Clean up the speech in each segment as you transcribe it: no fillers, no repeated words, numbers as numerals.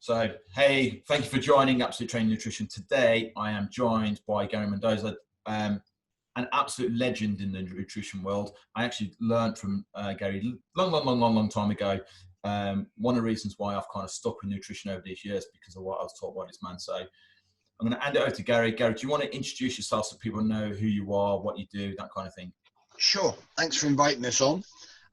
So, hey, thank you for joining Absolute Training Nutrition. Today, I am joined by Gary Mendoza, an absolute legend in the nutrition world. I actually learned from Gary long time ago. One of the reasons why I've kind of stuck with nutrition over these years because of what I was taught by this man. So, I'm going to hand it over to Gary. Gary, do you want to introduce yourself so people know who you are, what you do, that kind of thing? Sure. Thanks for inviting us on.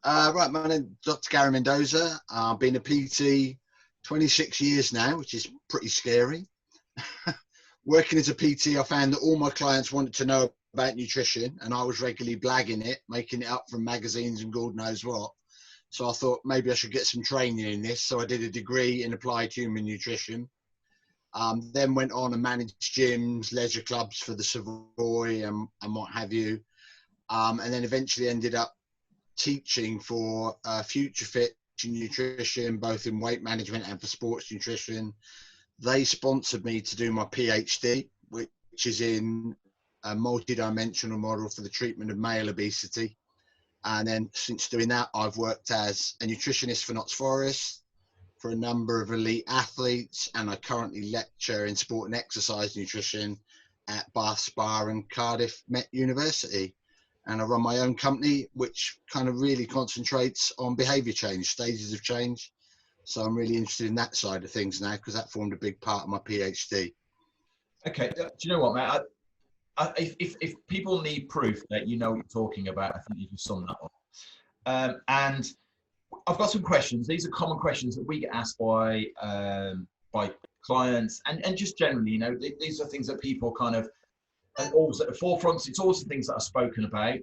Right, my name is Dr. Gary Mendoza. I've been a PT 26 years now, which is pretty scary. Working as a PT, I found that all my clients wanted to know about nutrition, and I was regularly blagging it, making it up from magazines and God knows what. So I thought maybe I should get some training in this. So I did a degree in applied human nutrition. Then went on and managed gyms, leisure clubs for the Savoy and what have you. And then eventually ended up teaching for Future Fit nutrition, both in weight management and for sports nutrition. They sponsored me to do my PhD, which is in a multi-dimensional model for the treatment of male obesity. And then since doing that, I've worked as a nutritionist for Notts Forest, for a number of elite athletes, and I currently lecture in sport and exercise nutrition at Bath Spa and Cardiff Met University. And I run my own company, which kind of really concentrates on behaviour change, stages of change. So I'm really interested in that side of things now because that formed a big part of my PhD. Okay, do you know what, mate? If people need proof that you know what you're talking about, I think you can sum that up. And I've got some questions. These are common questions that we get asked by clients and just generally, you know, these are things that people kind of always at the forefront. It's always the things that are spoken about.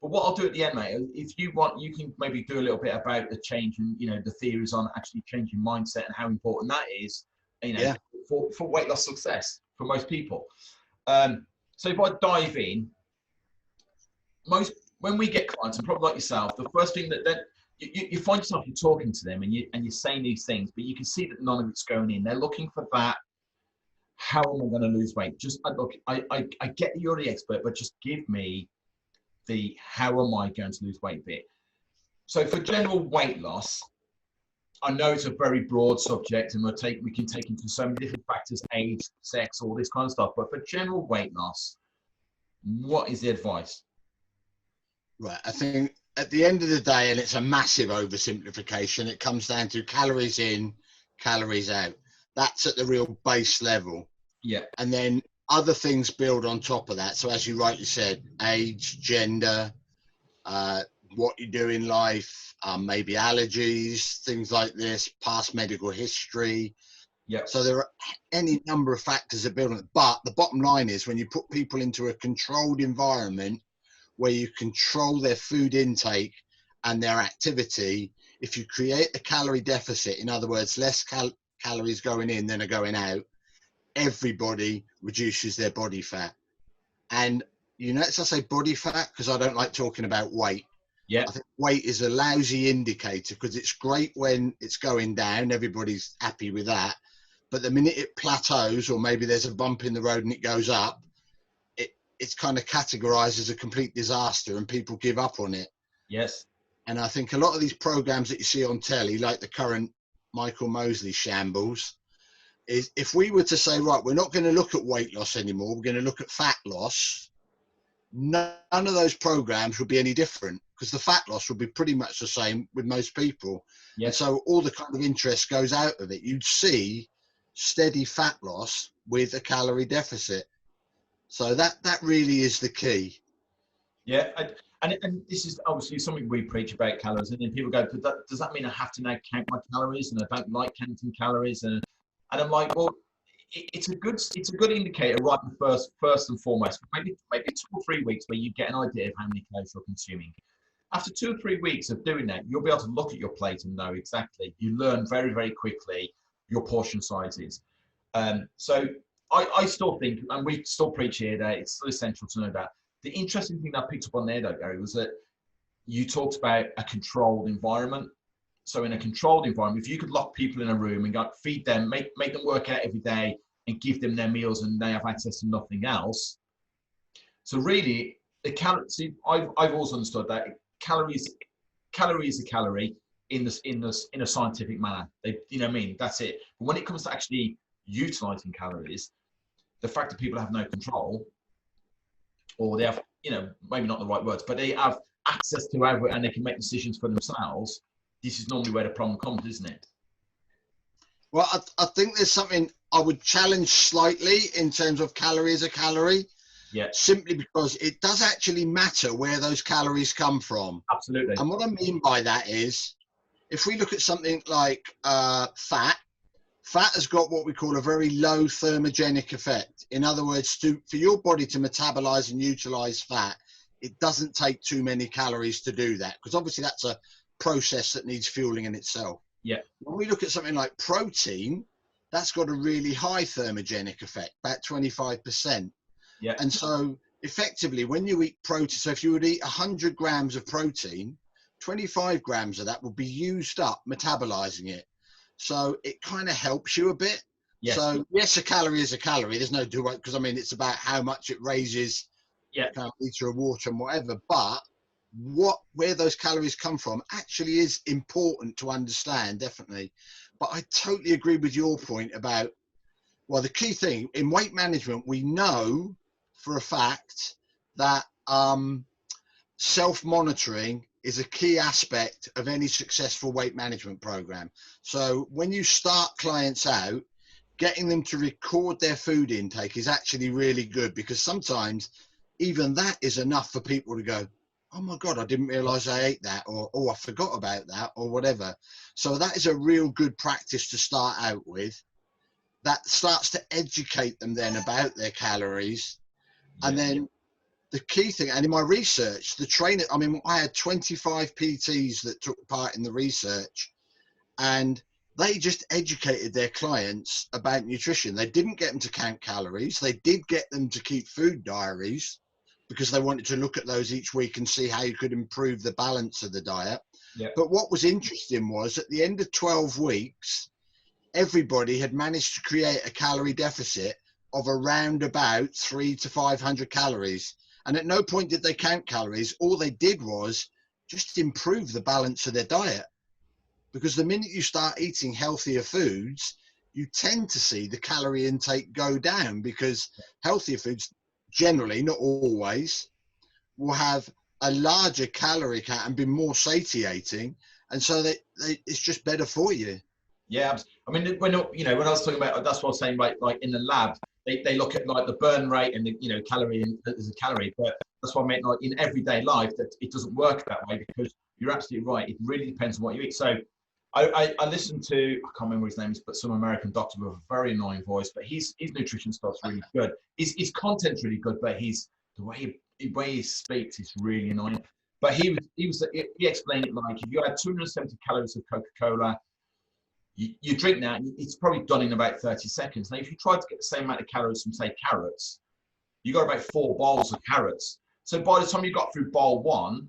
But what I'll do at the end, mate, if you want, you can maybe do a little bit about the change and, you know, the theories on actually changing mindset and how important that is, you know, for weight loss success for most people. So if I dive in, when we get clients, and probably like yourself, the first thing that you find yourself, you're talking to them and you're saying these things, but you can see that none of it's going in. They're looking for that. How am I going to lose weight? Just look, I get that you're the expert, but just give me the how am I going to lose weight bit. So for general weight loss, I know it's a very broad subject and we can take into so many different factors, age, sex, all this kind of stuff. But for general weight loss, what is the advice? Right. I think at the end of the day, and it's a massive oversimplification, it comes down to calories in, calories out. That's at the real base level. Yeah. And then other things build on top of that. So as you rightly said, age, gender, what you do in life, maybe allergies, things like this, past medical history. Yeah. So there are any number of factors that build on it. But the bottom line is when you put people into a controlled environment where you control their food intake and their activity, if you create a calorie deficit, in other words, less calories going in than are going out, everybody reduces their body fat. And you notice I say body fat because I don't like talking about weight. Yeah. I think weight is a lousy indicator because it's great when it's going down, everybody's happy with that. But the minute it plateaus or maybe there's a bump in the road and it goes up, it's kind of categorized as a complete disaster and people give up on it. Yes. And I think a lot of these programs that you see on telly, like the current Michael Mosley shambles, is if we were to say, right, we're not going to look at weight loss anymore, we're going to look at fat loss, none of those programs would be any different because the fat loss would be pretty much the same with most people. Yes. And so all the kind of interest goes out of it. You'd see steady fat loss with a calorie deficit. So that really is the key. Yeah. And this is obviously something we preach about calories, and then people go, does that mean I have to now count my calories? And I don't like counting calories. And I'm like, well, it's a good indicator right first and foremost. Maybe 2 or 3 weeks where you get an idea of how many calories you're consuming. After 2 or 3 weeks of doing that, you'll be able to look at your plate and know exactly. You learn very, very quickly your portion sizes. So I still think, and we still preach here that it's still essential to know that. The interesting thing that I picked up on there, though, Gary, was that you talked about a controlled environment. So in a controlled environment, if you could lock people in a room and go feed them, make them work out every day and give them their meals and they have access to nothing else. So really, the calories, I've also understood that calories is a calorie. in a scientific manner. They, you know what I mean? That's it. But when it comes to actually utilizing calories, the fact that people have no control, or they have, you know, maybe not the right words, but they have access to it and they can make decisions for themselves. This is normally where the problem comes, isn't it? Well, I think there's something I would challenge slightly in terms of calorie as a calorie. Yeah. Simply because it does actually matter where those calories come from. Absolutely. And what I mean by that is, if we look at something like fat has got what we call a very low thermogenic effect. In other words, for your body to metabolize and utilize fat, it doesn't take too many calories to do that, because obviously that's a process that needs fueling in itself. Yeah. When we look at something like protein, that's got a really high thermogenic effect, about 25%. Yeah. And so effectively, when you eat protein, so if you would eat 100 grams of protein, 25 grams of that will be used up metabolizing it. So it kind of helps you a bit. Yes. So yes, a calorie is a calorie. There's no do, because I mean, it's about how much it raises yeah. a liter of water and whatever. But where those calories come from actually is important to understand, definitely. But I totally agree with your point about, well, the key thing in weight management, we know for a fact that self-monitoring is a key aspect of any successful weight management program. So when you start clients out, getting them to record their food intake is actually really good, because sometimes even that is enough for people to go, oh my God, I didn't realize I ate that, or oh, I forgot about that, or whatever. So that is a real good practice to start out with. That starts to educate them then about their calories. Yeah. And then the key thing, and in my research, the trainer, I mean, I had 25 PTs that took part in the research, and they just educated their clients about nutrition. They didn't get them to count calories. They did get them to keep food diaries, because they wanted to look at those each week and see how you could improve the balance of the diet. Yeah. But what was interesting was, at the end of 12 weeks, everybody had managed to create a calorie deficit of around about 300 to 500 calories. And at no point did they count calories. All they did was just improve the balance of their diet. Because the minute you start eating healthier foods, you tend to see the calorie intake go down, because healthier foods generally, not always, will have a larger calorie count and be more satiating. And so it's just better for you. Yeah, I mean, when I was talking about, that's what I was saying, right? Like in the lab, they look at like the burn rate and the calorie as a calorie, but that's what I meant, like in everyday life, that it doesn't work that way, because you're absolutely right. It really depends on what you eat. So I listened to, I can't remember his name, but some American doctor with a very annoying voice, but his nutrition stuff's really good. His content's really good, but the way he speaks is really annoying. But he explained it like, if you had 270 calories of Coca-Cola, you drink that, it's probably done in about 30 seconds. Now, if you try to get the same amount of calories from, say, carrots, you got about 4 bowls of carrots. So by the time you got through bowl 1,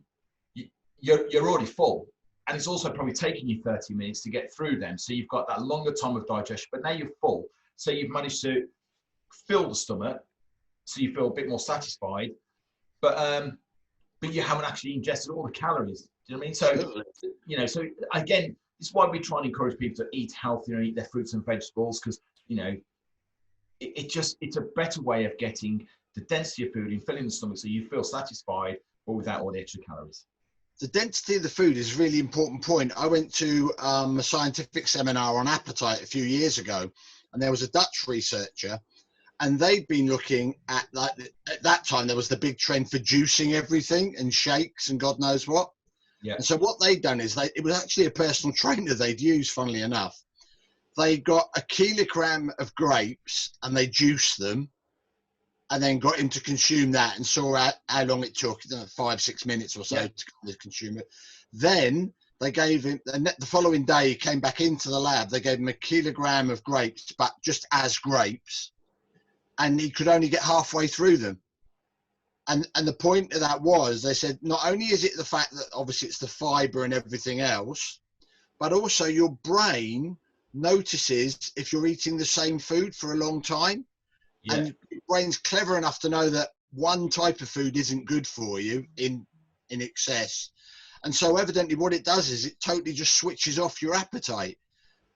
you're already full. And it's also probably taking you 30 minutes to get through them. So you've got that longer time of digestion, but now you're full. So you've managed to fill the stomach, so you feel a bit more satisfied, but you haven't actually ingested all the calories. Do you know what I mean? So, so again, it's why we try and encourage people to eat healthier and eat their fruits and vegetables, because, it's a better way of getting the density of food and filling the stomach so you feel satisfied, but without all the extra calories. The density of the food is a really important point. I went to a scientific seminar on appetite a few years ago, and there was a Dutch researcher, and they'd been looking at, like, at that time, there was the big trend for juicing everything and shakes and God knows what. Yeah. And so what they'd done is it was actually a personal trainer they'd used, funnily enough. They got a kilogram of grapes and they juiced them, and then got him to consume that, and saw how long it took, 5-6 minutes or so to consume it. Then they gave him, the following day he came back into the lab, they gave him a kilogram of grapes, but just as grapes, and he could only get halfway through them. And the point of that was, they said, not only is it the fact that obviously it's the fiber and everything else, but also your brain notices if you're eating the same food for a long time. Yeah. And your brain's clever enough to know that one type of food isn't good for you in excess. And so evidently what it does is it totally just switches off your appetite.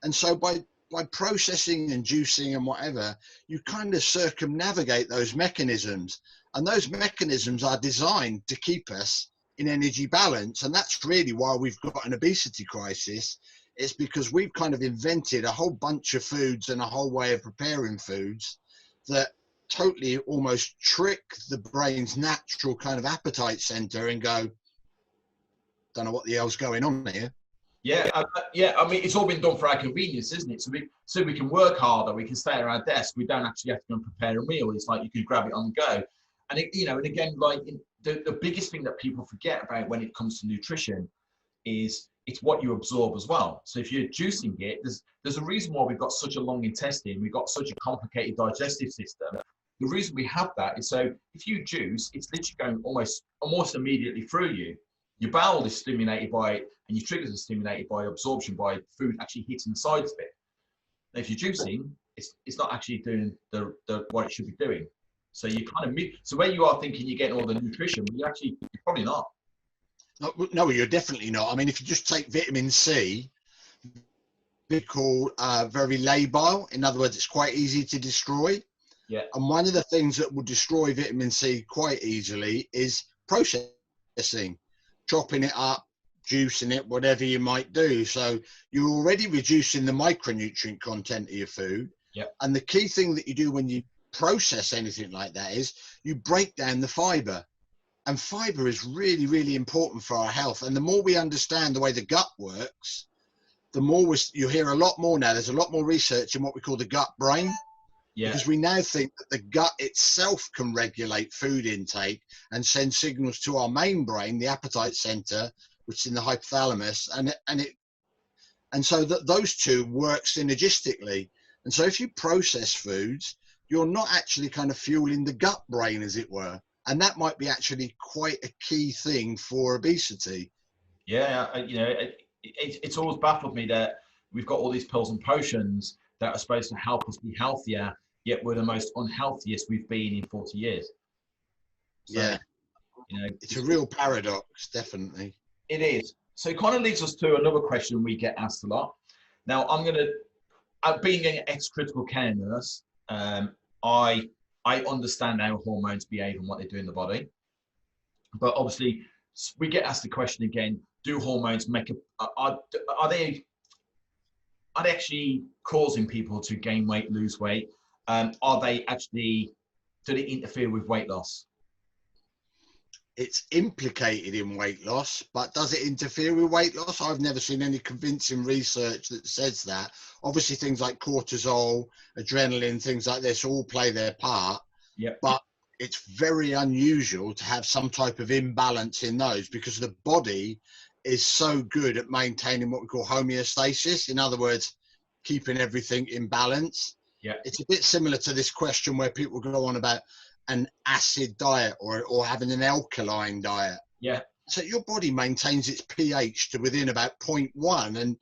And so by processing and juicing and whatever, you kind of circumnavigate those mechanisms. And those mechanisms are designed to keep us in energy balance. And that's really why we've got an obesity crisis. It's because we've kind of invented a whole bunch of foods and a whole way of preparing foods that totally almost trick the brain's natural kind of appetite center and go, don't know what the hell's going on here. Yeah, I mean, it's all been done for our convenience, isn't it? So we can work harder, we can stay at our desk, we don't actually have to go and prepare a meal. It's like you can grab it on the go. And it, you know, and again, like the biggest thing that people forget about when it comes to nutrition is it's what you absorb as well. So if you're juicing it, there's a reason why we've got such a long intestine, we've got such a complicated digestive system. The reason we have that is so if you juice, it's literally going almost immediately through you. Your bowel is stimulated by it, and your triggers are stimulated by absorption, by food actually hitting the sides of it. Now, if you're juicing, it's not actually doing the what it should be doing. So you kind of so where you are thinking you're getting all the nutrition, but you're probably not. No, you're definitely not. I mean, if you just take vitamin C, it's called very labile. In other words, it's quite easy to destroy. Yeah. And one of the things that will destroy vitamin C quite easily is processing, chopping it up, juicing it, whatever you might do. So you're already reducing the micronutrient content of your food. Yeah. And the key thing that you do when you process anything like that is you break down the fiber. And fiber is really, really important for our health. And the more we understand the way the gut works, the more you hear a lot more now. There's a lot more research in what we call the gut brain. Yeah. Because we now think that the gut itself can regulate food intake and send signals to our main brain, the appetite center, which is in the hypothalamus, and so that those two work synergistically. And so if you process foods, you're not actually kind of fueling the gut brain, as it were. And that might be actually quite a key thing for obesity. Yeah, you know, it's always baffled me that we've got all these pills and potions that are supposed to help us be healthier, yet we're the most unhealthiest we've been in 40 years. So, yeah, you know, it's a real paradox, definitely. It is. So it kind of leads us to another question we get asked a lot. Now, being an ex-critical care nurse, I understand how hormones behave and what they do in the body. But obviously, we get asked the question again: do hormones are they actually causing people to gain weight, lose weight? Do they interfere with weight loss? It's implicated in weight loss, but does it interfere with weight loss? I've never seen any convincing research that says that. Obviously, things like cortisol, adrenaline, things like this all play their part. Yep. But it's very unusual to have some type of imbalance in those because the body is so good at maintaining what we call homeostasis. In other words, keeping everything in balance. Yeah. It's a bit similar to this question where people go on about an acid diet or having an alkaline diet. Yeah. So your body maintains its pH to within about 0.1, and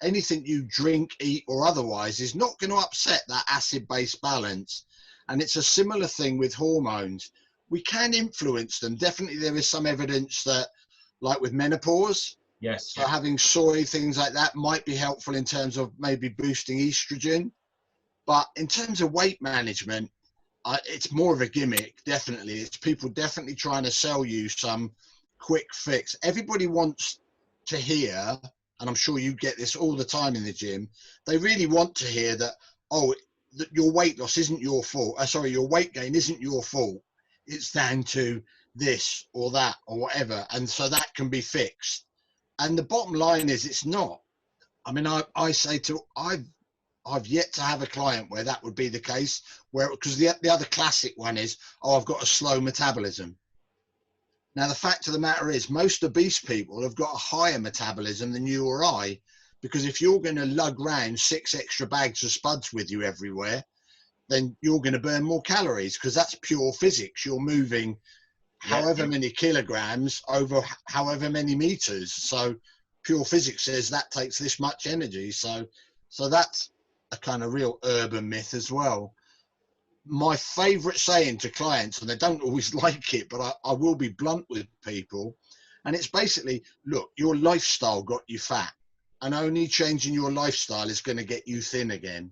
anything you drink, eat, or otherwise is not going to upset that acid-base balance. And it's a similar thing with hormones. We can influence them. Definitely there is some evidence that, like with menopause, yes, so having soy, things like that might be helpful in terms of maybe boosting estrogen. But in terms of weight management, it's more of a gimmick, definitely. It's people definitely trying to sell you some quick fix. Everybody wants to hear, and I'm sure you get this all the time in the gym, they really want to hear that, that your weight loss isn't your fault. Your weight gain isn't your fault. It's down to this or that or whatever. And so that can be fixed. And the bottom line is it's not. I mean, I say I've yet to have a client where that would be the case, because the other classic one is, I've got a slow metabolism. Now, the fact of the matter is most obese people have got a higher metabolism than you or I, because if you're going to lug around 6 extra bags of spuds with you everywhere, then you're going to burn more calories, because that's pure physics. You're moving however many kilograms over however many meters. So pure physics says that takes this much energy. So that's a kind of real urban myth as well. My favorite saying to clients, and they don't always like it, but I will be blunt with people, And it's basically, look, your lifestyle got you fat, and only changing your lifestyle is going to get you thin again.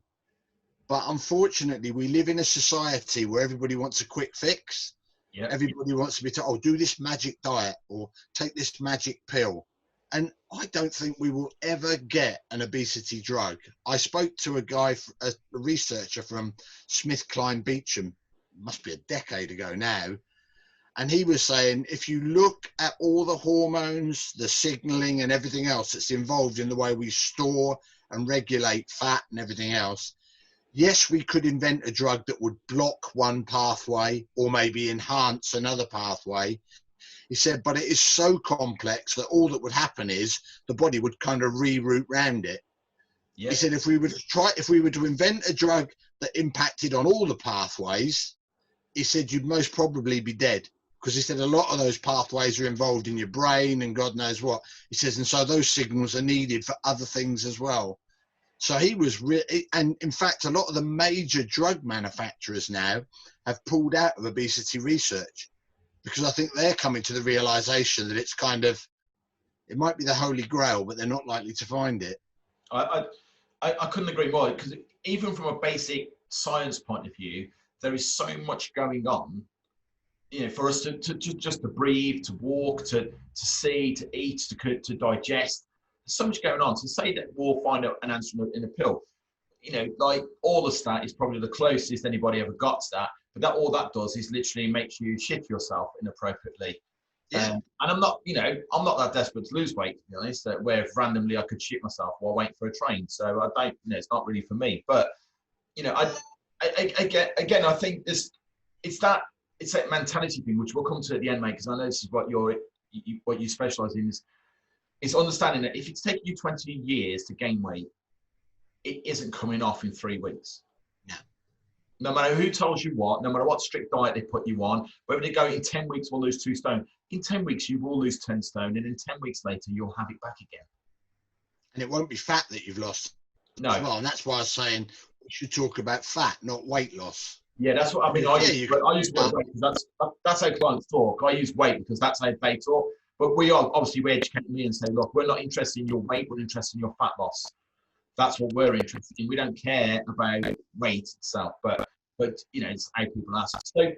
But unfortunately, we live in a society where everybody wants a quick fix. Yeah. Everybody wants to be told, oh, do this magic diet or take this magic pill. And I don't think we will ever get an obesity drug. I spoke to a guy, a researcher from SmithKline Beecham, must be a decade ago now. And he was saying, if you look at all the hormones, the signaling and everything else that's involved in the way we store and regulate fat and everything else, yes, we could invent a drug that would block one pathway or maybe enhance another pathway. He said, but it is so complex that all that would happen is the body would kind of reroute round it. Yeah. He said, if we were to invent a drug that impacted on all the pathways, he said, you'd most probably be dead. Because he said a lot of those pathways are involved in your brain and God knows what. He says, and so those signals are needed for other things as well. So he was and in fact, a lot of the major drug manufacturers now have pulled out of obesity research, because I think they're coming to the realization that it's kind of, it might be the holy grail, but they're not likely to find it. I couldn't agree more, because even from a basic science point of view, there is so much going on, you know, for us to just to breathe, to walk, to see, to eat, to digest. There's so much going on. To say that we'll find an answer in a pill, you know, like all the stat is probably the closest anybody ever got to that. But that all that does is literally makes you shit yourself inappropriately. Yeah. And I'm not, you know, I'm not that desperate to lose weight, to be honest. Where randomly I could shit myself while waiting for a train. So I don't, you know, it's not really for me. But you know, again, I think it's that mentality thing, which we'll come to at the end, mate. Because I know this is what you specialise in. Is understanding that if it's taking you 20 years to gain weight, it isn't coming off in 3 weeks. Yeah. No matter who tells you what, no matter what strict diet they put you on, whether they go in 10 weeks we'll lose 2 stone. In 10 weeks you will lose 10 stone, and in 10 weeks later you'll have it back again. And it won't be fat that you've lost. No. As well, and that's why I was saying we should talk about fat, not weight loss. Yeah, that's what I mean. I use weight because that's how clients talk. I use weight because that's how they talk. But we educate me and say, look, we're not interested in your weight, we're interested in your fat loss. That's what we're interested in. We don't care about weight itself, but you know, it's how people ask. So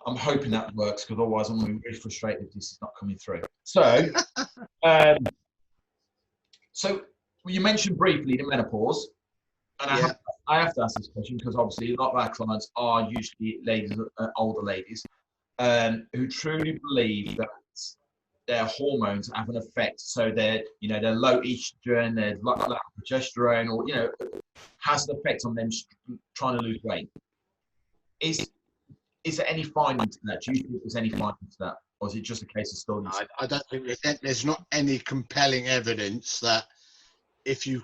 I'm hoping that works, because otherwise I'm going to be really frustrated if this is not coming through. So, so you mentioned briefly the menopause, and I have to ask this question because obviously a lot of our clients are usually ladies, older ladies, who truly believe that their hormones have an effect. So they're low estrogen, they're lack of progesterone, or, you know, has an effect on them trying to lose weight. Is there any finding to that? Do you think there's any finding to that, or is it just a case of still? I don't think there's not any compelling evidence that if you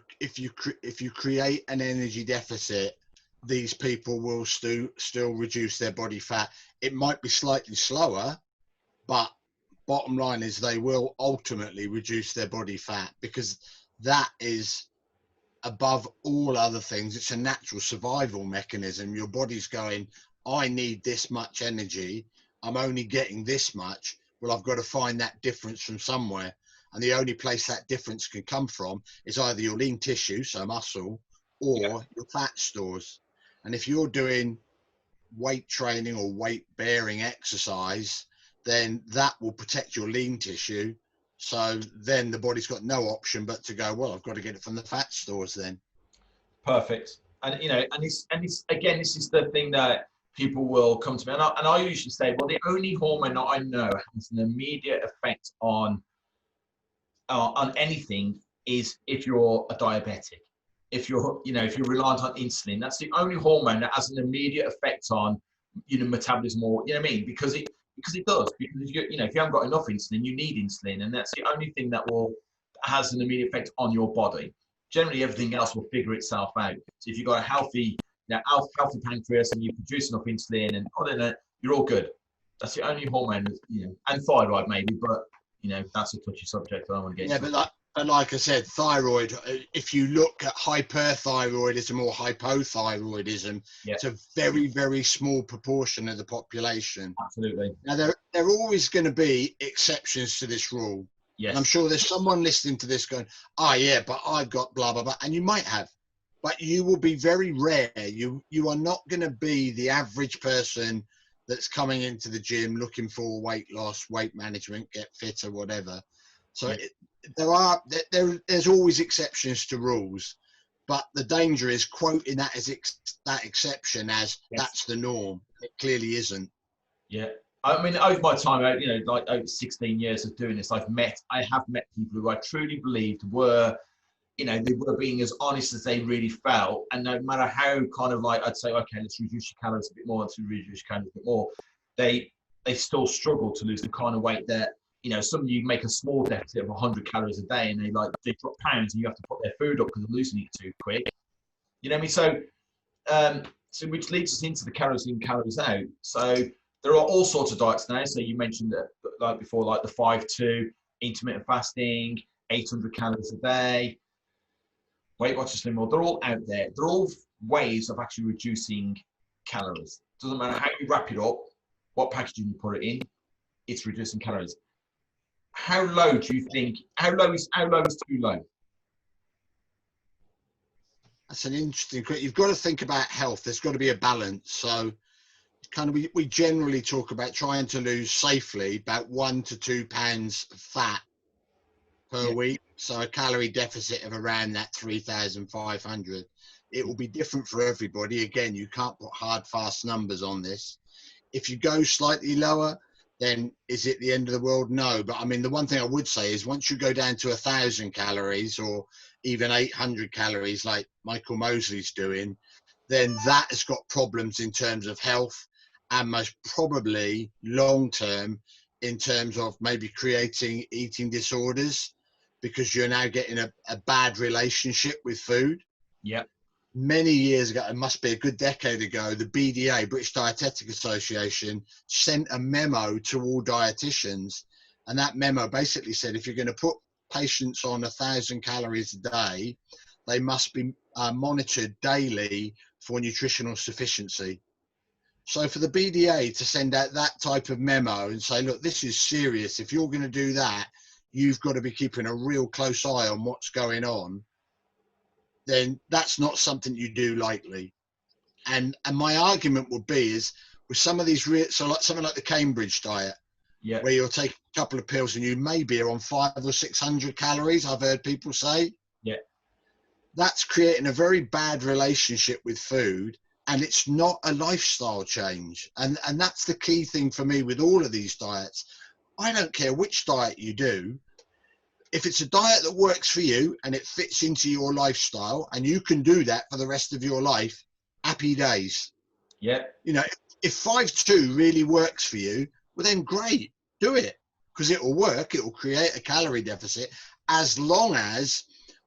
create an energy deficit, these people will still reduce their body fat. It might be slightly slower, but bottom line is they will ultimately reduce their body fat, because that is above all other things. It's a natural survival mechanism. Your body's going, I need this much energy, I'm only getting this much. Well, I've got to find that difference from somewhere, and the only place that difference can come from is either your lean tissue, so muscle, or your fat stores. And if you're doing weight training or weight bearing exercise, then that will protect your lean tissue. So then the body's got no option but to go, well, I've got to get it from the fat stores then. Perfect. And, you know, and it's again, this is the thing that people will come to me. And I usually say, well, the only hormone that I know has an immediate effect on anything is if you're a diabetic. If you're reliant on insulin, that's the only hormone that has an immediate effect on, you know, metabolism, or, you know what I mean? Because it does. Because if you haven't got enough insulin, you need insulin, and that's the only thing that has an immediate effect on your body. Generally, everything else will figure itself out. So if you've got a healthy pancreas and you produce enough insulin, and other than that, you're all good. That's the only hormone, you know, and thyroid maybe, but, you know, that's a touchy subject. I don't want to get into. But But like I said, thyroid, if you look at hyperthyroidism or hypothyroidism, Yeah, it's a very, very small proportion of the population. absolutely. Now, there are always going to be exceptions to this rule. And I'm Yes. sure there's someone listening to this going, oh, yeah, but I've got blah, blah, blah. And you might have. But you will be very rare. You are not going to be the average person that's coming into the gym looking for weight loss, weight management, get fit or whatever. So Yeah. there's always exceptions to rules, but the danger is quoting that as that exception as Yes. that's the norm. It clearly isn't. Yeah. I mean, over my time, you know, like over 16 years of doing this, I have met people who I truly believed were, you know, they were being as honest as they really felt. And no matter how kind of like, I'd say, okay, let's reduce your calories a bit more, let's reduce your calories a bit more. They still struggle to lose the kind of weight that, you know, some of you make a small deficit of 100 calories a day and they drop pounds and you have to put their food up because they're losing it too quick. You know what I mean? So which leads us into the calories in, calories out. So there are all sorts of diets now. So you mentioned that, like before, like the 5-2, intermittent fasting, 800 calories a day, Weight Watchers Slim World. They're all out there. They're all ways of actually reducing calories. Doesn't matter how you wrap it up, what packaging you put it in, it's reducing calories. How low do you think? How low is too low? That's an interesting question. You've got to think about health. There's got to be a balance. So kind of we generally talk about trying to lose safely about 1 to 2 pounds fat per week. So a calorie deficit of around that 3,500. It will be different for everybody. Again, you can't put hard, fast numbers on this. If you go slightly lower, then is it the end of the world? No. But I mean, the one thing I would say is once you go down to 1,000 calories or even 800 calories like Michael Mosley's doing, then that has got problems in terms of health and most probably long term in terms of maybe creating eating disorders because you're now getting a bad relationship with food. Yeah. Many years ago, it must be a good decade ago, the BDA, British Dietetic Association, sent a memo to all dietitians. And that memo basically said, if you're going to put patients on 1,000 calories a day, they must be monitored daily for nutritional sufficiency. So for the BDA to send out that type of memo and say, look, this is serious. If you're going to do that, you've got to be keeping a real close eye on what's going on. Then that's not something you do lightly. And my argument would be is with some of these, so like something like the Cambridge diet, where you'll take a couple of pills and you maybe are on 500 or 600 calories, I've heard people say. Yeah. That's creating a very bad relationship with food. And it's not a lifestyle change. And that's the key thing for me with all of these diets. I don't care which diet you do. If it's a diet that works for you and it fits into your lifestyle and you can do that for the rest of your life, happy days. Yeah. You know, if 5-2 really works for you, well then great, do it because it will work. It will create a calorie deficit as long as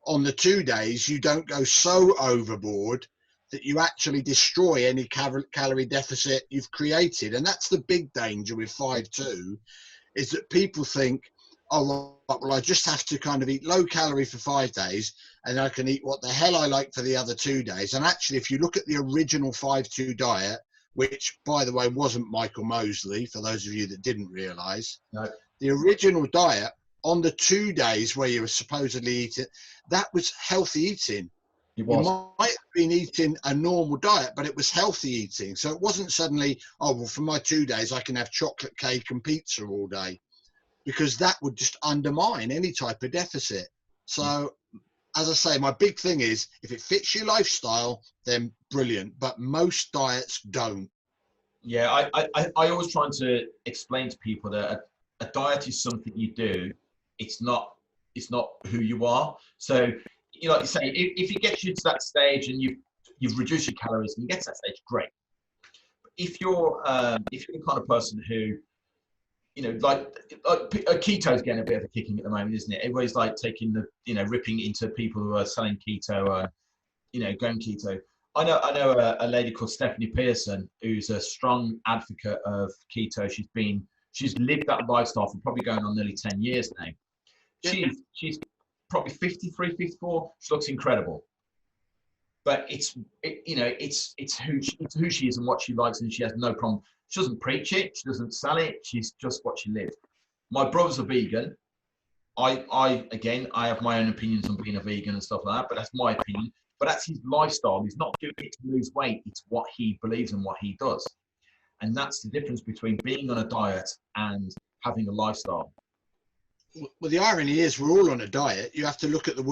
on the 2 days you don't go so overboard that you actually destroy any calorie deficit you've created. And that's the big danger with 5-2 is that people think, oh, well, I just have to kind of eat low calorie for 5 days and I can eat what the hell I like for the other 2 days. And actually, if you look at the original 5-2 diet, which, by the way, wasn't Michael Mosley, for those of you that didn't realize, No. the original diet on the 2 days where you were supposedly eating, that was healthy eating. It was. You might have been eating a normal diet, but it was healthy eating. So it wasn't suddenly, oh, well, for my 2 days, I can have chocolate cake and pizza all day, because that would just undermine any type of deficit. So, as I say, my big thing is if it fits your lifestyle, then brilliant. But most diets don't. Yeah, I always trying to explain to people that a diet is something you do. It's not who you are. So, you know, like you say, if it gets you to that stage and you've reduced your calories and you get to that stage, great. But if you're the kind of person who, you know, like keto's getting a bit of a kicking at the moment, isn't it? Everybody's like taking the, you know, ripping into people who are selling keto, you know, going keto. I know a lady called Stephanie Pearson who's a strong advocate of keto. She's lived that lifestyle for probably going on nearly 10 years now. Yeah. She's probably 53, 54. She looks incredible. But it's who she is and what she likes, and she has no problem. She doesn't preach it. She doesn't sell it. She's just what she lives. My brother's a vegan. I have my own opinions on being a vegan and stuff like that, but that's my opinion. But that's his lifestyle. He's not doing it to lose weight. It's what he believes and what he does. And that's the difference between being on a diet and having a lifestyle. Well, the irony is we're all on a diet. You have to look at the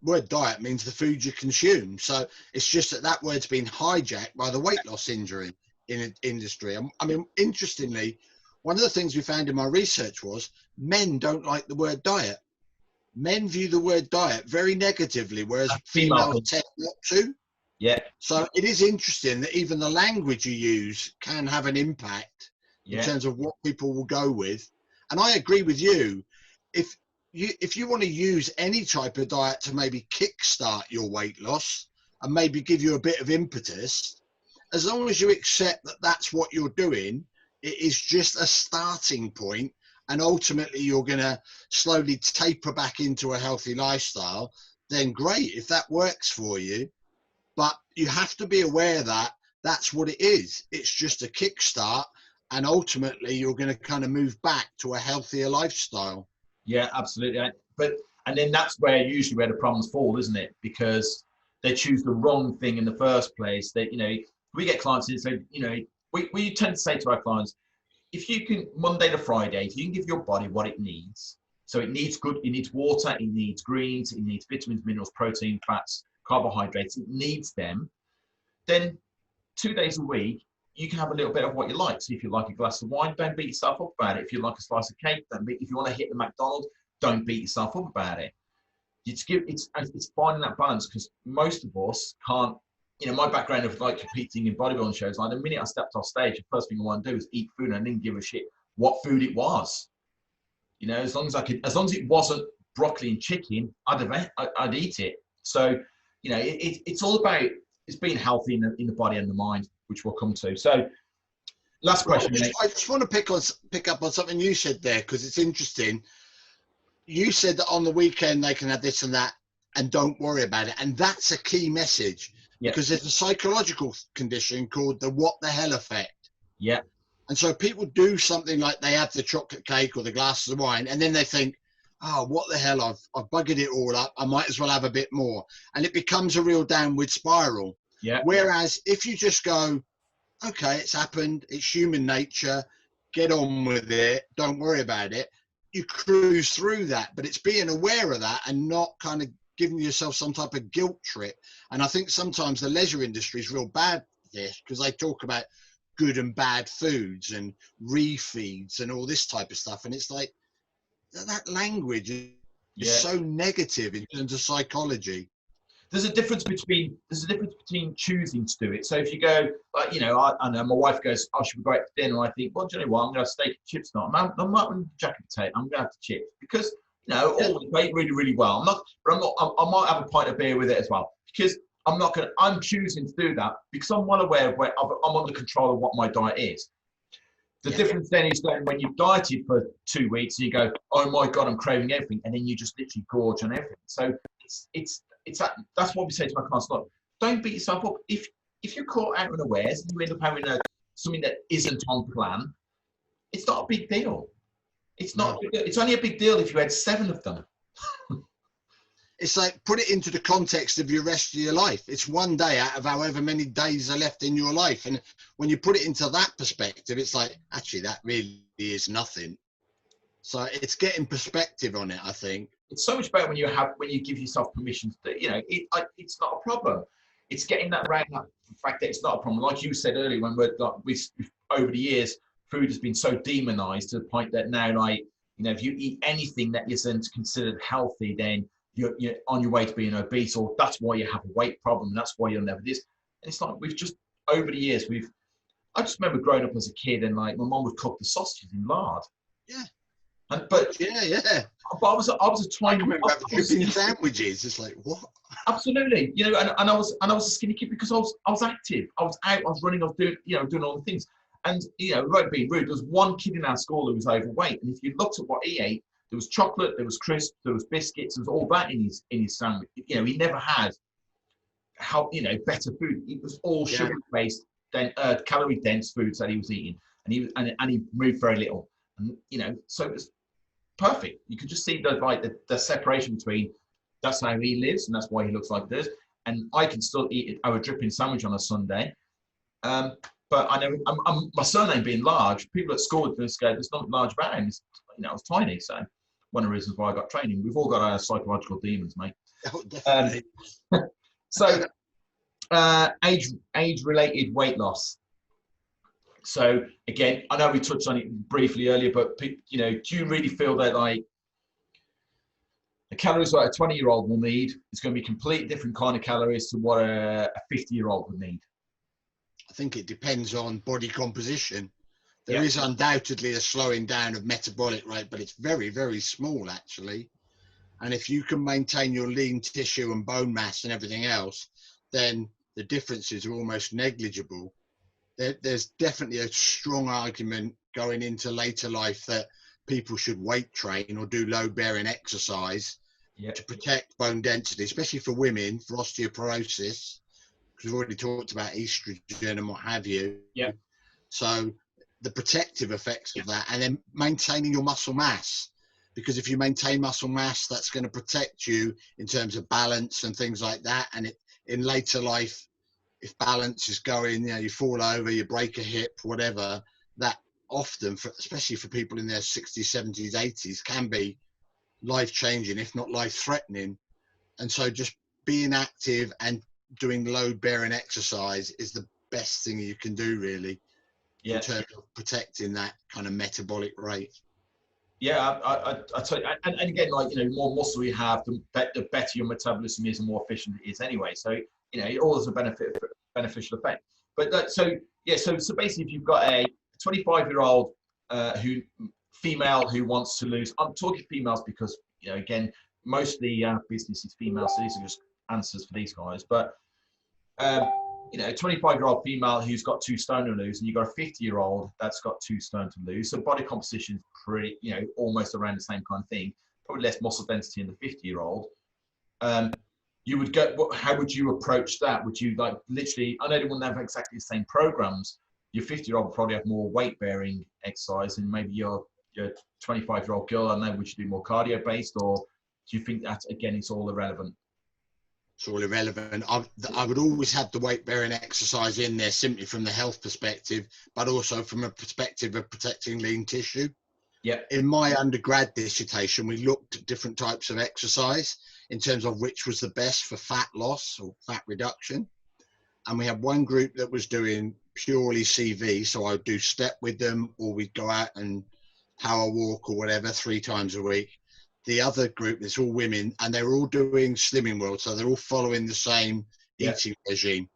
word diet means the food you consume. So it's just that word's been hijacked by the weight loss industry. I mean, interestingly, one of the things we found in my research was men don't like the word diet. Men view the word diet very negatively, whereas females tend not to. Yeah. So it is interesting that even the language you use can have an impact in terms of what people will go with. And I agree with you. If you want to use any type of diet to maybe kickstart your weight loss and maybe give you a bit of impetus, as long as you accept that that's what you're doing, it is just a starting point, and ultimately you're going to slowly taper back into a healthy lifestyle, then great, if that works for you. But you have to be aware that that's what it is. It's just a kickstart, and ultimately you're going to kind of move back to a healthier lifestyle. Yeah, absolutely. And then that's usually where the problems fall, isn't it? Because they choose the wrong thing in the first place. We get clients who say, we tend to say to our clients, if you can, Monday to Friday, if you can give your body what it needs, so it needs water, it needs greens, it needs vitamins, minerals, protein, fats, carbohydrates, it needs them, then 2 days a week, you can have a little bit of what you like. So if you like a glass of wine, don't beat yourself up about it. If you like a slice of cake, if you want to hit the McDonald's, don't beat yourself up about it. It's finding that balance, because most of us can't. My background of competing in bodybuilding shows, the minute I stepped off stage, the first thing I want to do is eat food, and I didn't give a shit what food it was. As long as it wasn't broccoli and chicken, I'd eat it. So, it's all about being healthy in the body and the mind, which we'll come to. So, last question. I just want to pick up on something you said there, because it's interesting. You said that on the weekend they can have this and that and don't worry about it. And that's a key message, because there's a psychological condition called the what the hell effect. Yeah. And so people do something like they have the chocolate cake or the glasses of wine, and then they think, oh, what the hell, I've buggered it all up. I might as well have a bit more. And it becomes a real downward spiral. Yeah. Whereas if you just go, okay, it's happened, it's human nature, get on with it, don't worry about it, you cruise through that. But it's being aware of that and not kind of giving yourself some type of guilt trip. And I think sometimes the leisure industry is real bad at this, because they talk about good and bad foods and refeeds and all this type of stuff. And it's like, that language is so negative in terms of psychology. There's a difference between choosing to do it. So if you go, I know my wife goes, oh, should we go out for dinner? I think, well, do you know what? I'm going to have steak and chips now. I'm not going to jacket potato. I'm going to have the chips, because all the bake really, really well. I might have a pint of beer with it as well, because I'm choosing to do that because I'm well aware of I'm under control of what my diet is. The difference then is when you've dieted for 2 weeks and you go, oh my God, I'm craving everything. And then you just literally gorge on everything. So that's what we say to my clients. Look, don't beat yourself up. If you're caught out unawares and you end up having something that isn't on plan, it's not a big deal. It's not. No. It's only a big deal if you had 7 of them. It's like, put it into the context of your rest of your life. It's one day out of however many days are left in your life. And when you put it into that perspective, it's like, actually, that really is nothing. So it's getting perspective on it, I think. It's so much better when you give yourself permission to do, it's not a problem. It's getting that right, the fact that it's not a problem. Like you said earlier, when we've over the years, food has been so demonized to the point that now, if you eat anything that isn't considered healthy, then you're on your way to being obese, or that's why you have a weight problem. That's why you'll never this. And it's like, we've just, over the years, I just remember growing up as a kid, and my mum would cook the sausages in lard. Yeah. But I was a tiny. I remember having sandwiches. It's like, what? Absolutely, and I was a skinny kid because I was active. I was out. I was running. I was doing all the things. And right, being rude, there was one kid in our school who was overweight, and if you looked at what he ate, There was chocolate, there was crisps, there was biscuits, there was all that in his sandwich. You know, he never had better food. It was all sugar-based, calorie-dense foods that he was eating, and he moved very little. And you know, so it was perfect. You could just see the separation between that's how he lives and that's why he looks like this, and I can still eat a dripping sandwich on a Sunday. But I know my surname being large, people at school would just go, "There's nothing large about him." You know, I was tiny, so one of the reasons why I got training. We've all got our psychological demons, mate. Oh, definitely. So, age-related weight loss. So again, I know we touched on it briefly earlier, but you know, do you really feel that like the calories that a 20-year-old will need is going to be completely different kind of calories to what a 50-year-old would need? I think it depends on body composition. There is undoubtedly a slowing down of metabolic rate, but it's very, very small actually. And if you can maintain your lean tissue and bone mass and everything else, then the differences are almost negligible. There's definitely a strong argument going into later life that people should weight train or do load-bearing exercise to protect bone density, especially for women, for osteoporosis, because we've already talked about estrogen and what have you. Yeah. So the protective effects of that, and then maintaining your muscle mass, because if you maintain muscle mass, that's going to protect you in terms of balance and things like that. And in later life, if balance is going, you know, you fall over, you break a hip, whatever, that often, especially for people in their 60s, 70s, 80s, can be life-changing, if not life-threatening. And so just being active and doing load-bearing exercise is the best thing you can do, really, in terms of protecting that kind of metabolic rate. Yeah, I tell you, and again, like, you know, the more muscle you have, the better your metabolism is and more efficient it is anyway. So, you know, it all has a beneficial effect. But so basically, if you've got a 25-year-old female who wants to lose, I'm talking females because, you know, again, most of the business is female, so these are just answers for these guys. But you know, a 25-year-old female who's got 2 stone to lose, and you've got a 50-year-old that's got 2 stone to lose. So body composition is pretty, you know, almost around the same kind of thing. Probably less muscle density in the 50-year-old. You would go. How would you approach that? Would you like literally? I know they wouldn't have exactly the same programs. Your 50-year-old would probably have more weight-bearing exercise, and maybe your 25-year-old girl, I don't know, would you do more cardio-based, or do you think that again it's all irrelevant? It's all irrelevant. I would always have the weight-bearing exercise in there simply from the health perspective, but also from a perspective of protecting lean tissue. Yeah. In my undergrad dissertation, we looked at different types of exercise in terms of which was the best for fat loss or fat reduction. And we had one group that was doing purely CV, so I would do step with them, or we'd go out and power walk or whatever 3 times a week. The other group, it's all women, and they're all doing Slimming World, so they're all following the same eating regime.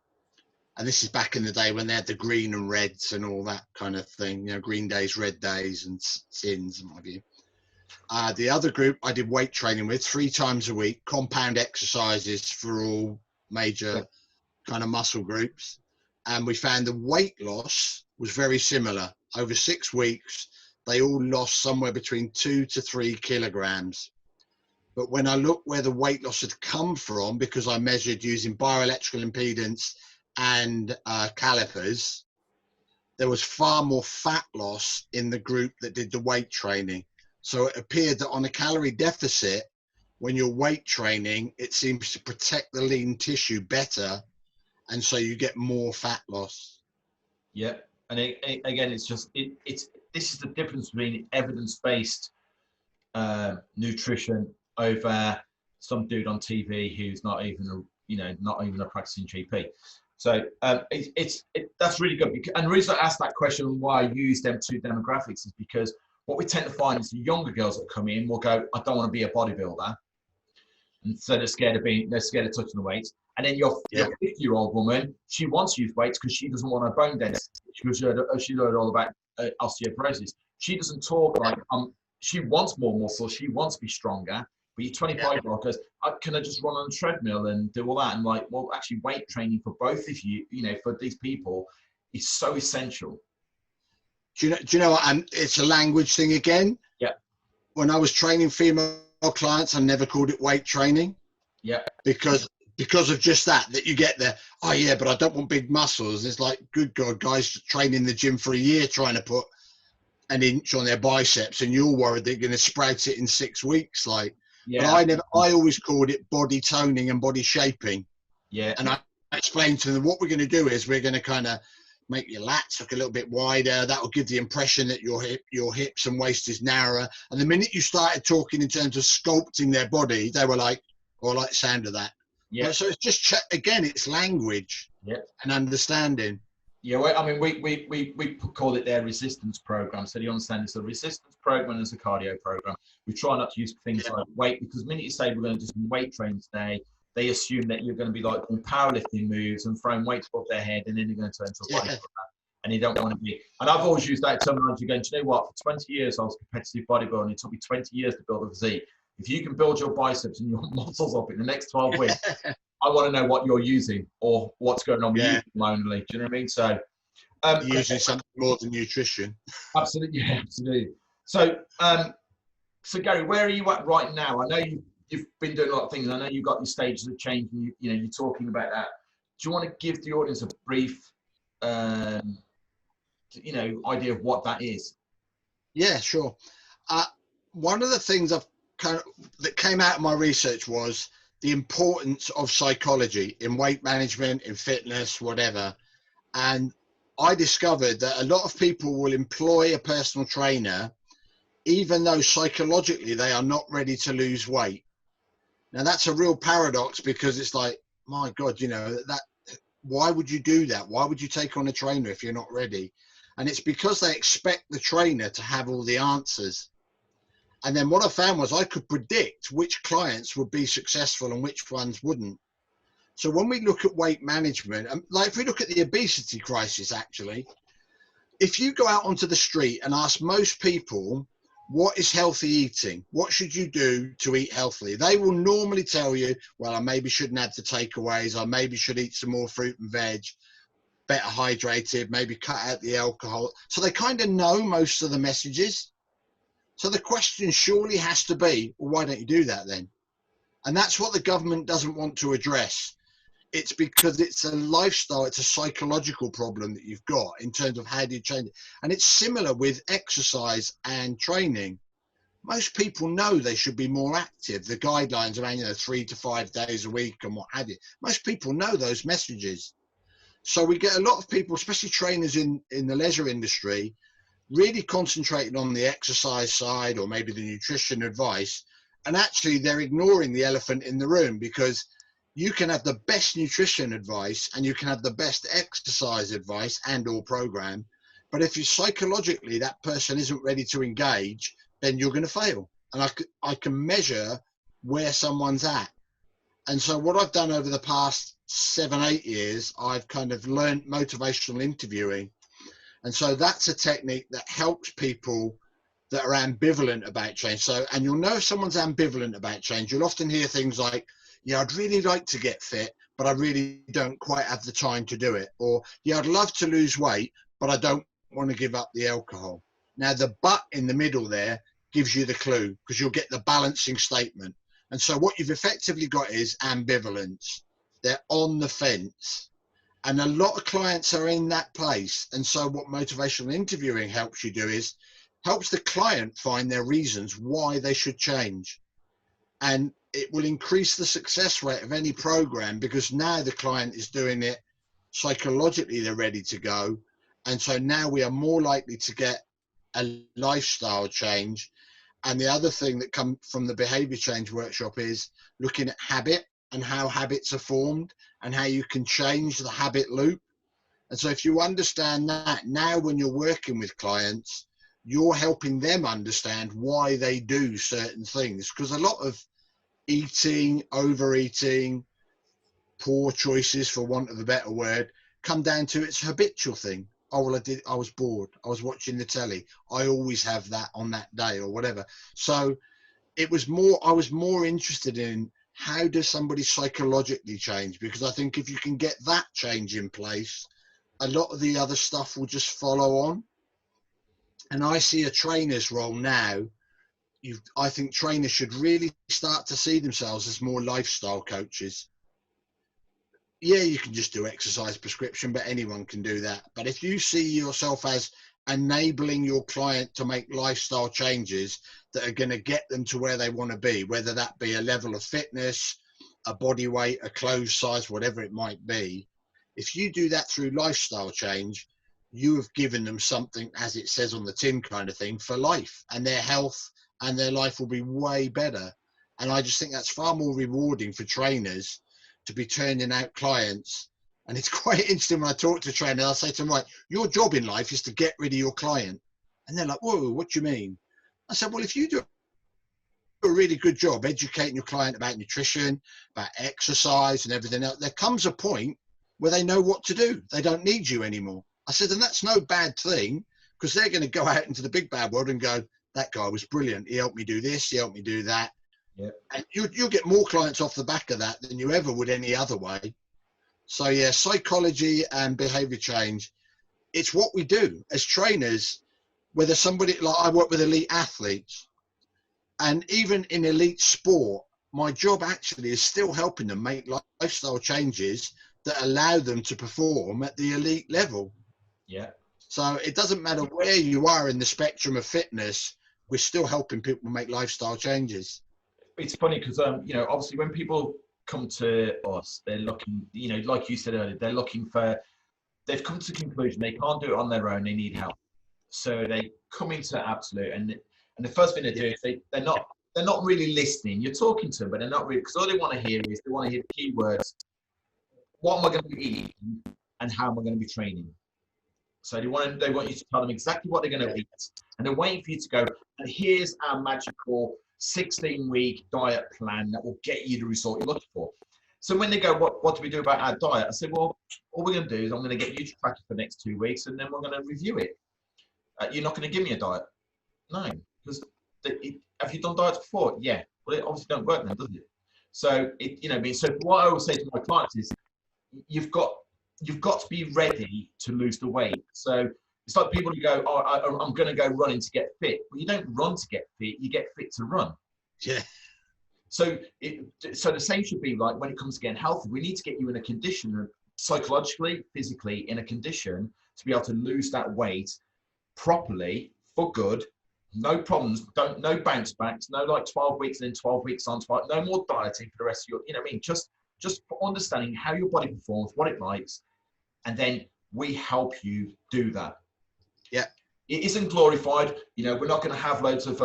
And this is back in the day when they had the green and reds and all that kind of thing, you know, green days, red days, and sins and what have you. The other group I did weight training with 3 times a week, compound exercises for all major kind of muscle groups. And we found the weight loss was very similar. Over 6 weeks, they all lost somewhere between 2 to 3 kilograms. But when I looked where the weight loss had come from, because I measured using bioelectrical impedance and calipers, there was far more fat loss in the group that did the weight training. So it appeared that on a calorie deficit, when you're weight training, it seems to protect the lean tissue better, and so you get more fat loss. Yeah, and again, it's just this is the difference between evidence-based nutrition over some dude on TV who's not even a practicing GP. So that's really good. And the reason I asked that question, why I use them 2 demographics, is because what we tend to find is the younger girls that come in will go, I don't want to be a bodybuilder, and so they're scared of touching the weights. And then your 50-year-old woman, she wants to use weights because she doesn't want her bone density. She learned all about osteoporosis. She doesn't talk like she wants more muscle. She wants to be stronger. But your 25-year-old goes, can I just run on a treadmill and do all that? And like, well, actually, weight training for both of you, you know, for these people, is so essential. Do you know what? And it's a language thing again. Yeah. when I was training female clients, I never called it weight training. Yeah. Because of just that you get there, oh yeah, but I don't want big muscles. It's like, good God, guys train in the gym for a year trying to put an inch on their biceps, and you're worried they're going to sprout it in 6 weeks. Like, Yeah. but I always called it body toning and body shaping. Yeah. And I explained to them, what we're going to do is we're going to kind of make your lats look a little bit wider. That will give the impression that your hips and waist is narrower. And the minute you started talking in terms of sculpting their body, they were like, oh, I like the sound of that. Yeah. So it's just, again, it's language and understanding. Yeah, well, I mean, we call it their resistance program. So you understand it's a resistance program and it's a cardio program. We try not to use things like weight, because the minute you say we're going to do some weight training today, they assume that you're going to be like doing powerlifting moves and throwing weights above their head, and then you're going to turn into a bodybuilder. And you don't want to be. And I've always used that terminology, going, do you know what? For 20 years, I was a competitive bodybuilder, and it took me 20 years to build a physique. If you can build your biceps and your muscles up in the next 12 weeks, I want to know what you're using or what's going on with you hormonally. Do you know what I mean? So using something more than nutrition. Absolutely, yeah, absolutely. So, so Gary, where are you at right now? I know you've been doing a lot of things. I know you've got your stages of change, and you're talking about that. Do you want to give the audience a brief, idea of what that is? Yeah, sure. One of the things that came out of my research was the importance of psychology in weight management, in fitness, whatever. And I discovered that a lot of people will employ a personal trainer even though psychologically they are not ready to lose weight. Now that's a real paradox, because it's like, my God, why would you do that? Why would you take on a trainer if you're not ready? And it's because they expect the trainer to have all the answers. And then what I found was I could predict which clients would be successful and which ones wouldn't. So when we look at weight management, like if we look at the obesity crisis, actually, if you go out onto the street and ask most people, what is healthy eating? What should you do to eat healthily? They will normally tell you, well, I maybe shouldn't have the takeaways. I maybe should eat some more fruit and veg, better hydrated, maybe cut out the alcohol. So they kind of know most of the messages. So the question surely has to be, well, why don't you do that then? And that's what the government doesn't want to address. It's because it's a lifestyle, it's a psychological problem that you've got in terms of how do you change it. And it's similar with exercise and training. Most people know they should be more active. The guidelines around 3 to 5 days a week and what have you. Most people know those messages. So we get a lot of people, especially trainers in the leisure industry, really concentrating on the exercise side or maybe the nutrition advice, and actually they're ignoring the elephant in the room, because you can have the best nutrition advice and you can have the best exercise advice and or program, but if you psychologically that person isn't ready to engage, then you're going to fail. And I can measure where someone's at. And so what I've done over the past 7-8 years, I've kind of learned motivational interviewing. And so that's a technique that helps people that are ambivalent about change. So, and you'll know if someone's ambivalent about change, you'll often hear things like, yeah, I'd really like to get fit, but I really don't quite have the time to do it. Or, yeah, I'd love to lose weight, but I don't want to give up the alcohol. Now, the but in the middle there gives you the clue, because you'll get the balancing statement. And so what you've effectively got is ambivalence. They're on the fence. And a lot of clients are in that place. And so what motivational interviewing helps you do is helps the client find their reasons why they should change. And it will increase the success rate of any program, because now the client is doing it psychologically, they're ready to go. And so now we are more likely to get a lifestyle change. And the other thing that comes from the behavior change workshop is looking at habit and how habits are formed and how you can change the habit loop. And so if you understand that, now when you're working with clients, you're helping them understand why they do certain things. Because a lot of eating, overeating, poor choices, for want of a better word, come down to it's a habitual thing. Oh, well, I was bored. I was watching the telly. I always have that on that day or whatever. So I was more interested in how does somebody psychologically change? Because I think if you can get that change in place, a lot of the other stuff will just follow on. And I see a trainer's role now I think trainers should really start to see themselves as more lifestyle coaches. Yeah, you can just do exercise prescription, but anyone can do that. But if you see yourself as enabling your client to make lifestyle changes that are going to get them to where they want to be, whether that be a level of fitness, a body weight, a clothes size, whatever it might be, if you do that through lifestyle change, you have given them something, as it says on the tin kind of thing, for life, and their health and their life will be way better. And I just think that's far more rewarding for trainers to be turning out clients. And it's quite interesting when I talk to trainers, I say to them, right, your job in life is to get rid of your client. And they're like, whoa, what do you mean? I said, well, if you do a really good job educating your client about nutrition, about exercise and everything else, there comes a point where they know what to do. They don't need you anymore. I said, and that's no bad thing, because they're going to go out into the big bad world and go, that guy was brilliant. He helped me do this. He helped me do that. Yep. And you'll get more clients off the back of that than you ever would any other way. So yeah, psychology and behavior change, it's what we do as trainers. Whether somebody, like I work with elite athletes, and even in elite sport, my job actually is still helping them make lifestyle changes that allow them to perform at the elite level. Yeah. So it doesn't matter where you are in the spectrum of fitness, we're still helping people make lifestyle changes. It's funny because, you know, obviously when people come to us, they're looking, you know, like you said earlier, they're looking for, they've come to the conclusion they can't do it on their own, they need help. So they come into Absolute, and the first thing they do is they're not really listening. You're talking to them, but they're not really, because all they want to hear is, they want to hear the keywords: what am I going to be eating and how am I going to be training? So they want you to tell them exactly what they're going to eat, and they're waiting for you to go, and here's our magical 16-week diet plan that will get you the result you're looking for. So when they go, what do we do about our diet? I say, well, all we're going to do is I'm going to get you to track it for the next 2 weeks, and then we're going to review it. You're not going to give me a diet? No, because have you done diets before? Yeah. Well, it obviously don't work then, does it? So so what I always say to my clients is, you've got to be ready to lose the weight. So it's like people who go, oh, I'm going to go running to get fit. Well, you don't run to get fit, you get fit to run. Yeah. So the same should be like when it comes to getting healthy. We need to get you in a condition, psychologically, physically, in a condition to be able to lose that weight properly for good. No problems, no bounce backs, no like 12 weeks and then 12 weeks on, no more dieting for the rest of your, you know what I mean? Just understanding how your body performs, what it likes, and then we help you do that. Yeah. It isn't glorified. You know, we're not going to have loads of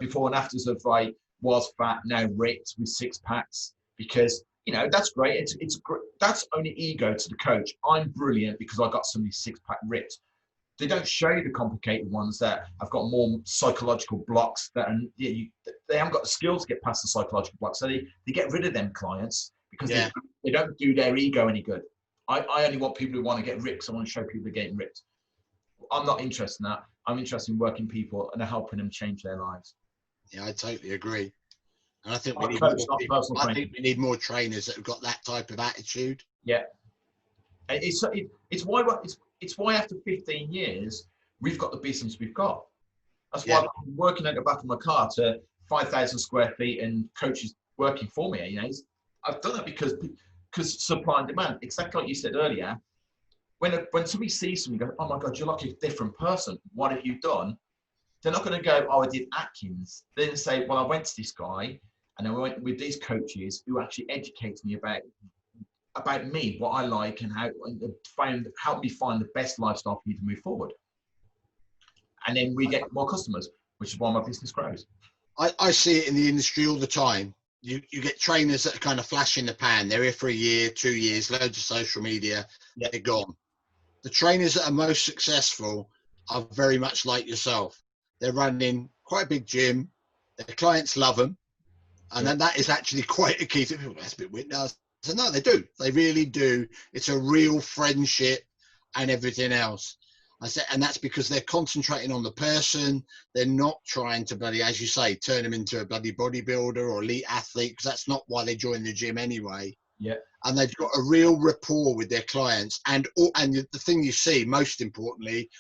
before and afters of like, was fat, now ripped with 6 packs, because, you know, that's great. It's that's only ego to the coach. I'm brilliant because I got somebody 6-pack ripped. They don't show you the complicated ones that have got more psychological blocks that they haven't got the skills to get past the psychological blocks. So they get rid of them clients because they don't do their ego any good. I only want people who want to get ripped. I want to show people they're getting ripped. I'm not interested in that. I'm interested in working people and helping them change their lives. Yeah, I totally agree. And I think we need more trainers that have got that type of attitude. Yeah. It's why after 15 years, we've got the business we've got. That's why I'm working at the back of my car to 5,000 square feet and coaches working for me. You know, I've done it because supply and demand, exactly like you said earlier. When somebody sees something, go, oh my God, you're like a different person. What have you done? They're not going to go, oh, I did Atkins. They're going to say, well, I went to this guy and I went with these coaches who actually educated me about me, what I like, and help me find the best lifestyle for me to move forward. And then we get more customers, which is why my business grows. I see it in the industry all the time. You get trainers that are kind of flash in the pan. They're here for a year, 2 years, loads of social media, they're gone. The trainers that are most successful are very much like yourself. They're running quite a big gym. Their clients love them. And then that is actually quite a key to people. That's a bit weird. So no, they do. They really do. It's a real friendship and everything else. I said, and that's because they're concentrating on the person. They're not trying to bloody, as you say, turn them into a bloody bodybuilder or elite athlete, because that's not why they join the gym anyway. Yeah. And they've got a real rapport with their clients. And the thing you see, most importantly,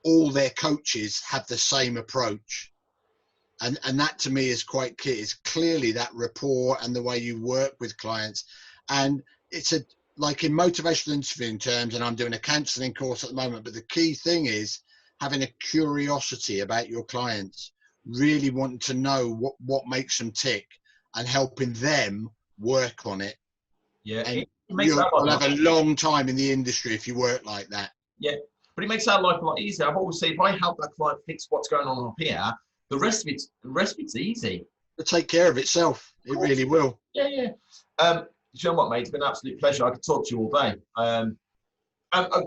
all their coaches have the same approach. And that to me is quite key. It's clearly that rapport and the way you work with clients. And it's like in motivational interviewing terms, and I'm doing a counseling course at the moment, but the key thing is having a curiosity about your clients, really wanting to know what makes them tick and helping them work on it. Yeah, And it makes that you'll have a long time in the industry if you work like that. Yeah, but it makes our life a lot easier. I've always said if I help that client fix what's going on up here, the rest of it's easy. It'll take care of itself. It really will. Yeah, yeah. You know what, mate? It's been an absolute pleasure. I could talk to you all day.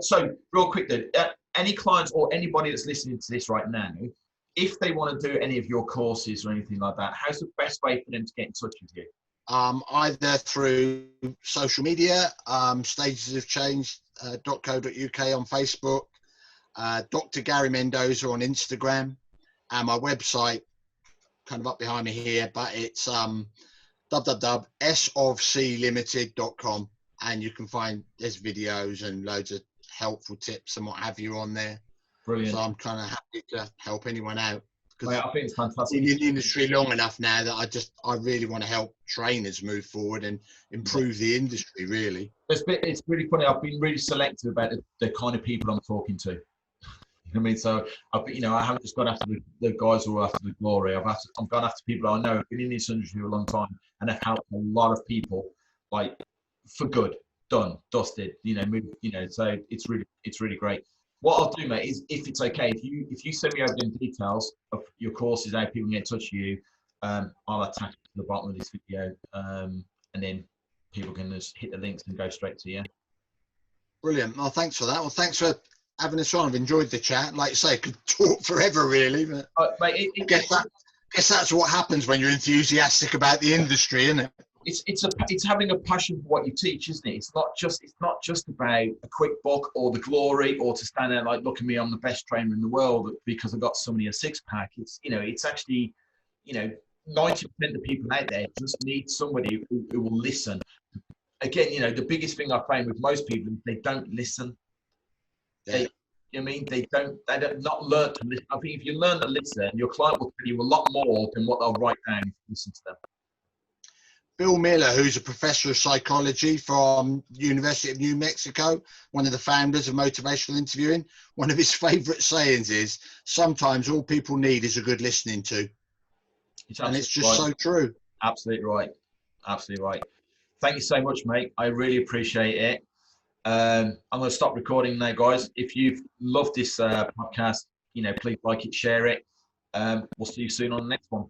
So real quick then, any clients or anybody that's listening to this right now, if they want to do any of your courses or anything like that, how's the best way for them to get in touch with you? Either through social media, Stages of Change, .co.uk on Facebook, Dr Gary Mendoza on Instagram, and my website kind of up behind me here, but it's www.sofclimited.com, and you can find there's videos and loads of helpful tips and what have you on there. Brilliant. So I'm kind of happy to help anyone out, because I think it's fantastic. I've been in the industry long enough now that I really want to help trainers move forward and improve the industry, really. It's really funny. I've been really selective about the kind of people I'm talking to. I mean, so I haven't just gone after the guys who are after the glory. I've gone after people I know have been in this industry for a long time and have helped a lot of people, like for good, done, dusted. So it's really great. What I'll do, mate, is if it's okay, if you send me over the details of your courses, how people can get in touch with you, I'll attach it to the bottom of this video, and then people can just hit the links and go straight to you. Brilliant. Well, thanks for that. Well, thanks for having us on. I've enjoyed the chat. Like you say, I could talk forever, really. But mate, I guess that's what happens when you're enthusiastic about the industry, isn't it? It's having a passion for what you teach, isn't it? It's not just about a quick book or the glory or to stand there like, look at me, I'm the best trainer in the world because I've got somebody a six pack. It's actually 90% of people out there just need somebody who will listen. Again, the biggest thing I find with most people is they don't listen. Yeah. They don't not learn to listen. I think if you learn to listen, your client will tell you a lot more than what they'll write down if you listen to them. Bill Miller, who's a professor of psychology from University of New Mexico, one of the founders of motivational interviewing, one of his favorite sayings is, sometimes all people need is a good listening to. And it's just so true. Absolutely right. Absolutely right. Thank you so much, mate. I really appreciate it. I'm going to stop recording now, guys. If you've loved this podcast, please like it, share it. We'll see you soon on the next one.